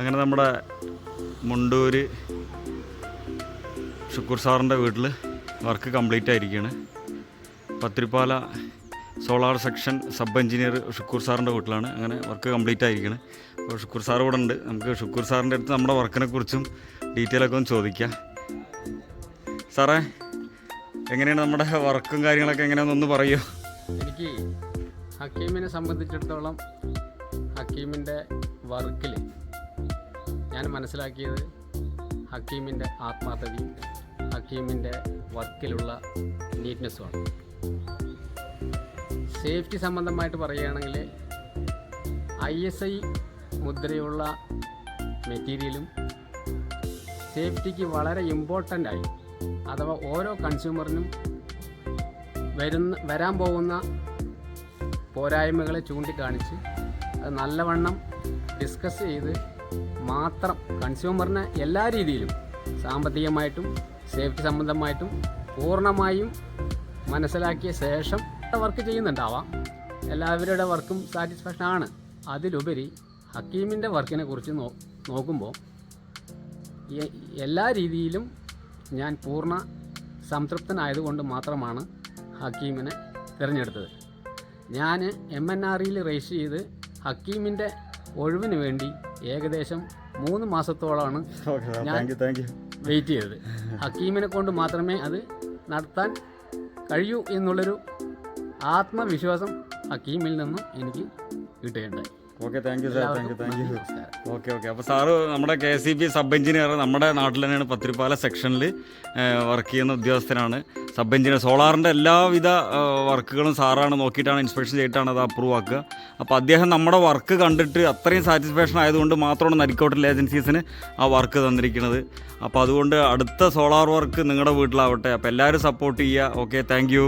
അങ്ങനെ നമ്മുടെ മുണ്ടൂര് ഷുക്കൂർ സാറിൻ്റെ വീട്ടിൽ വർക്ക് കംപ്ലീറ്റ് ആയിരിക്കുകയാണ്. Pathirippala solar section sub engineer Shukkoor സാറിൻ്റെ വീട്ടിലാണ്. അങ്ങനെ വർക്ക് കംപ്ലീറ്റ് ആയിരിക്കുകയാണ്. അപ്പോൾ ഷുക്കൂർ സാർ ഇവിടെ ഉണ്ട്. നമുക്ക് ഷുക്കൂർ സാറിൻ്റെ അടുത്ത് നമ്മുടെ വർക്കിനെ കുറിച്ചും ഡീറ്റെയിലൊക്കെ ഒന്ന് ചോദിക്കാം. സാറേ, എങ്ങനെയാണ് നമ്മുടെ വർക്കും കാര്യങ്ങളൊക്കെ എങ്ങനെയാണെന്നൊന്ന് പറയുമോ? എനിക്ക് ഹക്കീമിനെ സംബന്ധിച്ചിടത്തോളം ഹക്കീമിൻ്റെ വർക്കിൽ ഞാൻ മനസ്സിലാക്കിയത് ഹക്കീമിൻ്റെ ആത്മാർത്ഥതയും ഹക്കീമിൻ്റെ വർക്കിലുള്ള നീറ്റ്നെസ്സുമാണ്. സേഫ്റ്റി സംബന്ധമായിട്ട് പറയുകയാണെങ്കിൽ ISI മുദ്രയുള്ള മെറ്റീരിയലും സേഫ്റ്റിക്ക് വളരെ ഇമ്പോർട്ടൻ്റായി, അഥവാ ഓരോ കൺസ്യൂമറിനും വരാൻ പോകുന്ന പോരായ്മകളെ ചൂണ്ടിക്കാണിച്ച് അത് നല്ലവണ്ണം ഡിസ്കസ് ചെയ്ത് മാത്രം കൺസ്യൂമറിനെ എല്ലാ രീതിയിലും സാമ്പത്തികമായിട്ടും സേഫ്റ്റി സംബന്ധമായിട്ടും പൂർണ്ണമായും മനസ്സിലാക്കിയ ശേഷം വർക്ക് ചെയ്യുന്നുണ്ടാവാം. എല്ലാവരുടെ വർക്കും സാറ്റിസ്ഫാക്ഷൻ ആണ്. അതിലുപരി ഹക്കീമിൻ്റെ വർക്കിനെ കുറിച്ച് നോക്കുമ്പോൾ എല്ലാ രീതിയിലും ഞാൻ പൂർണ്ണ സംതൃപ്തനായതുകൊണ്ട് മാത്രമാണ് ഹക്കീമിനെ തിരഞ്ഞെടുത്തത്. ഞാൻ MNREയിൽ രജിസ്റ്റർ ചെയ്ത് ഹക്കീമിൻ്റെ ഒഴിവിന് വേണ്ടി ഏകദേശം 3 മാസത്തോളമാണ് ഞാൻ വെയിറ്റ് ചെയ്തത്. ഹക്കീമിനെ കൊണ്ട് മാത്രമേ അത് നടത്താൻ കഴിയൂ എന്നുള്ളൊരു ആത്മവിശ്വാസം ഹക്കീമിൽ നിന്നും എനിക്ക് കിട്ടുകയുണ്ടായി. Okay, thank you sir. Thank you. Okay. അപ്പോൾ സാറ് നമ്മുടെ KCB സബ് എഞ്ചിനീയർ, നമ്മുടെ നാട്ടിൽ തന്നെയാണ് പത്തിരിപ്പാല സെക്ഷനിൽ വർക്ക് ചെയ്യുന്ന ഉദ്യോഗസ്ഥനാണ്. സബ് എഞ്ചിനീയർ സോളാറിൻ്റെ എല്ലാവിധ വർക്കുകളും സാറാണ് നോക്കിയിട്ടാണ് ഇൻസ്പെക്ഷൻ ചെയ്തിട്ടാണ് അത് അപ്രൂവ് ആക്കുക. അപ്പോൾ അദ്ദേഹം നമ്മുടെ വർക്ക് കണ്ടിട്ട് അത്രയും സാറ്റിസ്ഫാക്ഷൻ ആയതുകൊണ്ട് മാത്രമാണ് നരിക്കോട്ടൽ ഏജൻസീസിന് ആ വർക്ക് തന്നിരിക്കുന്നത്. അപ്പോൾ അതുകൊണ്ട് അടുത്ത സോളാർ വർക്ക് നിങ്ങളുടെ വീട്ടിലാവട്ടെ. അപ്പോൾ എല്ലാവരും സപ്പോർട്ട് ചെയ്യുക. Okay, thank U.